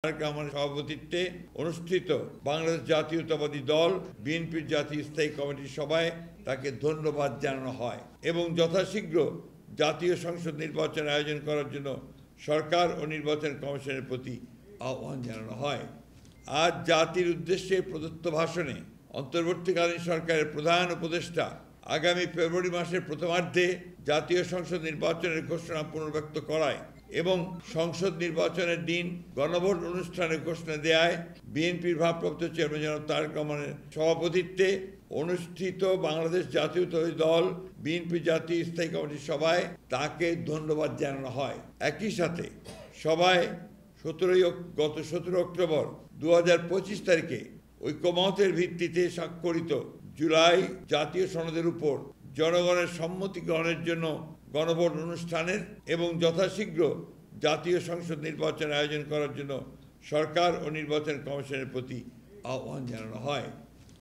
আমার সভাপতিত্বে অনুষ্ঠিত বাংলাদেশ জাতীয়তাবাদী দল বিএনপির জাতীয় স্থায়ী কমিটির সভায় তাকে ধন্যবাদ জানানো হয় এবং যথাশীঘ্র জাতীয় সংসদ নির্বাচন আয়োজন করার জন্য সরকার ও নির্বাচন কমিশনের প্রতি আহ্বান জানানো হয়। আজ জাতির উদ্দেশ্যে প্রদত্ত ভাষণে অন্তর্বর্তীকালীন সরকারের প্রধান উপদেষ্টা আগামী ফেব্রুয়ারি মাসের প্রথমার্ধে জাতীয় সংসদ নির্বাচনের ঘোষণা পুনর্ব্যক্ত করায় এবং সংসদ নির্বাচনের দিন গণভোট অনুষ্ঠানের ঘোষণা দেয় বিএনপির ভারপ্রাপ্ত চেয়ারম্যান জনাব তারেক রহমানের সভাপতিত্বে অনুষ্ঠিত বাংলাদেশ জাতীয়তাবাদী দল বিএনপি জাতীয় স্থায়ী কমিটির সভায় তাকে ধন্যবাদ জানানো হয়। একই সাথে সভায় গত 17 অক্টোবর 2025 তারিখে ঐকমত্যের ভিত্তিতে স্বাক্ষরিত জুলাই জাতীয় সনদের উপর জনগণের সম্মতি গ্রহণের জন্য গণভোট অনুষ্ঠানের এবং যথাশীঘ্র জাতীয় সংসদ নির্বাচন আয়োজন করার জন্য সরকার ও নির্বাচন কমিশনের প্রতি আহ্বান জানানো হয়।